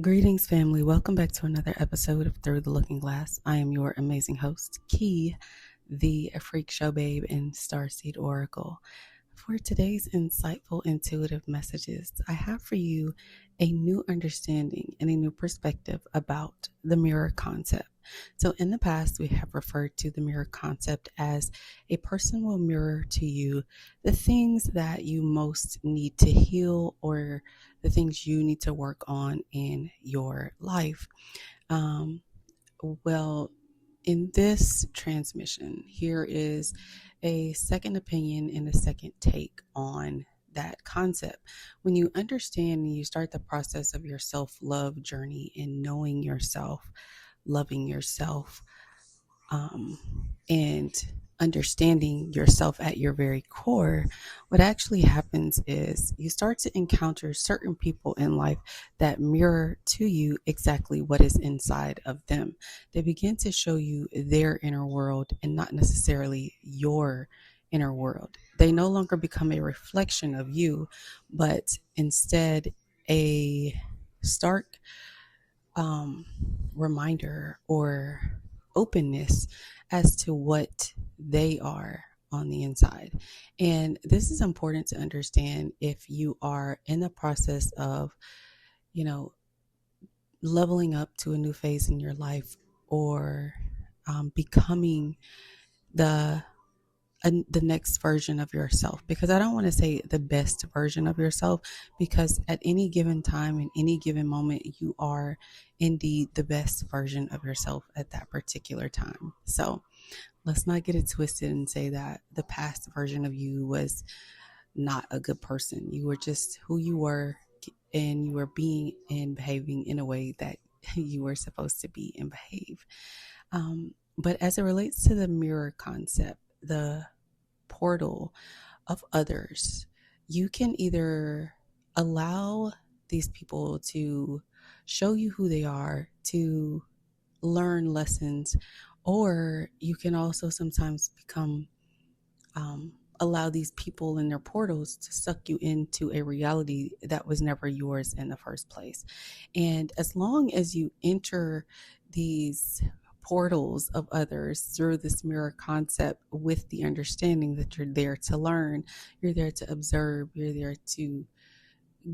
Greetings, family. Welcome back to another episode of Through the Looking Glass. I am your amazing host, Ki, the Freak Show Babe and Starseed Oracle. For today's insightful, intuitive messages, I have for you a new understanding and a new perspective about the mirror concept. So, in the past, we have referred to the mirror concept as a person will mirror to you the things that you most need to heal or the things you need to work on in your life. Um, well, in this transmission, here is a second opinion and a second take on that concept. When you understand and you start the process of your self love journey in knowing yourself, loving yourself, um, and understanding yourself at your core core, what actually happens is you start to encounter certain people in life that mirror to you exactly what is inside of them. They begin to show you their inner world and not necessarily your inner world. They no longer become a reflection of you, but instead a stark um, reminder or openness as to what they are on the inside. And this is important to understand if you are in the process of, you know, leveling up to a new phase in your life or becoming the the next version of yourself, because I don't want to say the best version of yourself, because at any given time in any given moment you are indeed the best version of yourself at that particular time. So let's not get it twisted and say that the past version of you was not a good person. You were just who you were, and you were being and behaving in a way that you were supposed to be and behave. But as it relates to the mirror concept, the portal of others, you can either allow these people to show you who they are, to learn lessons, or you can also sometimes become allow these people in their portals to suck you into a reality that was never yours in the first place. And as long as you enter these portals of others through this mirror concept with the understanding that you're there to learn, you're there to observe, you're there to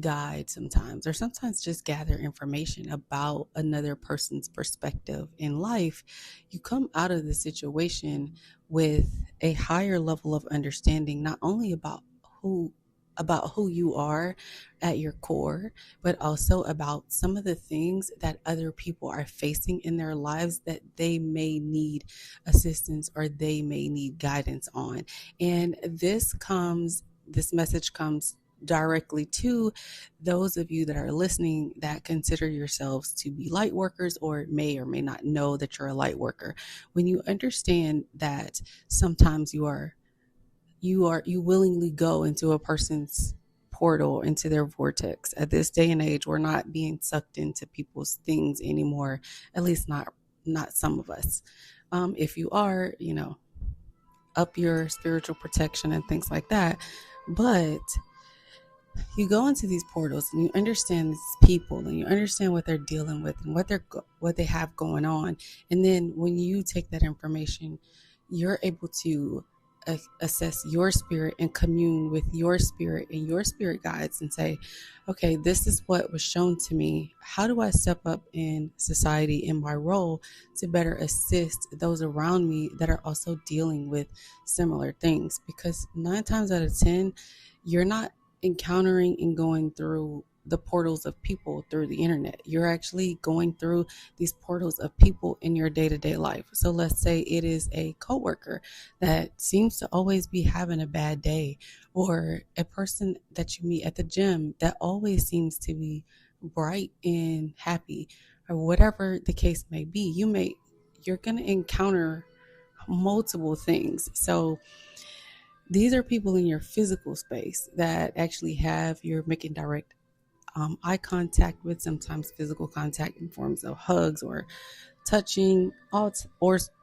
guide sometimes, or sometimes just gather information about another person's perspective in life, you come out of the situation with a higher level of understanding, not only about who you are at your core, but also about some of the things that other people are facing in their lives that they may need assistance or they may need guidance on. And this message comes directly to those of you that are listening that consider yourselves to be light workers or may not know that you're a light worker. When you understand that sometimes you willingly go into a person's portal, into their vortex. At this day and age, we're not being sucked into people's things anymore, at least not some of us. If you are, up your spiritual protection and things like that. But you go into these portals and you understand these people and you understand what they're dealing with and what they have going on, and then when you take that information, you're able to assess your spirit and commune with your spirit and your spirit guides and say, okay, this is what was shown to me. How do I step up in society in my role to better assist those around me that are also dealing with similar things? Because 9 times out of 10, you're not encountering and going through the portals of people through the internet. You're actually going through these portals of people in your day-to-day life. So let's say it is a coworker that seems to always be having a bad day, or a person that you meet at the gym that always seems to be bright and happy, or whatever the case may be. You're going to encounter multiple things. So these are people in your physical space that actually you're making direct eye contact with, sometimes physical contact in forms of hugs or touching, or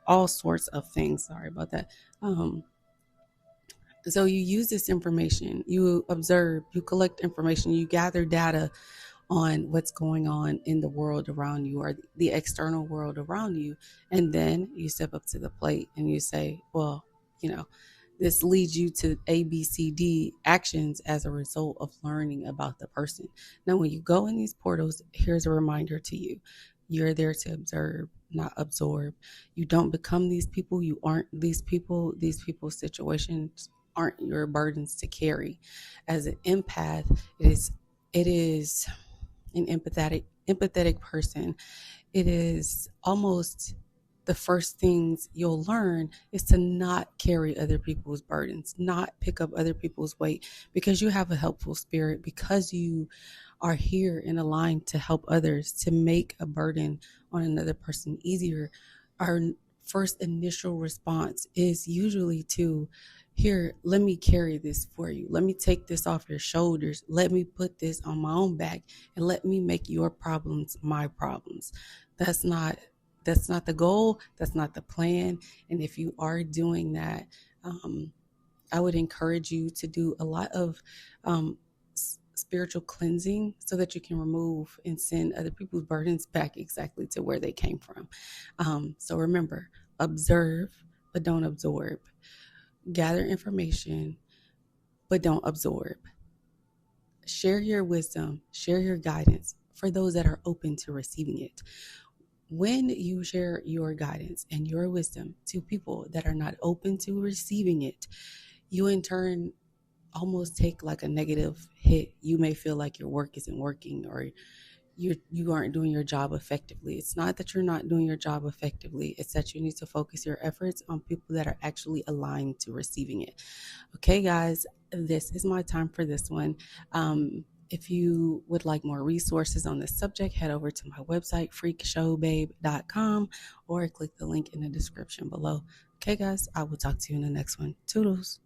all sorts of things. Sorry about that. So you use this information, you observe, you collect information, you gather data on what's going on in the world around you or the external world around you. And then you step up to the plate and you say, well, you know, this leads you to A, B, C, D actions as a result of learning about the person. Now, when you go in these portals, here's a reminder to you: you're there to observe, not absorb. You don't become these people. You aren't these people. These people's situations aren't your burdens to carry. As an empath, it is an empathetic person. It is almost the first things you'll learn is to not carry other people's burdens, not pick up other people's weight, because you have a helpful spirit, because you are here and aligned to help others, to make a burden on another person easier. Our first initial response is usually to, here, let me carry this for you. Let me take this off your shoulders. Let me put this on my own back and let me make your problems my problems. That's not the goal. That's not the plan. And if you are doing that, I would encourage you to do a lot of spiritual cleansing so that you can remove and send other people's burdens back exactly to where they came from. So remember, observe, but don't absorb. Gather information, but don't absorb. Share your wisdom, share your guidance for those that are open to receiving it. When you share your guidance and your wisdom to people that are not open to receiving it, you in turn almost take like a negative hit. You may feel like your work isn't working, or you aren't doing your job effectively. It's not that you're not doing your job effectively. It's that you need to focus your efforts on people that are actually aligned to receiving it. Okay, guys, this is my time for this one. If you would like more resources on this subject, head over to my website, freakshowbabe.com, or click the link in the description below. Okay, guys, I will talk to you in the next one. Toodles.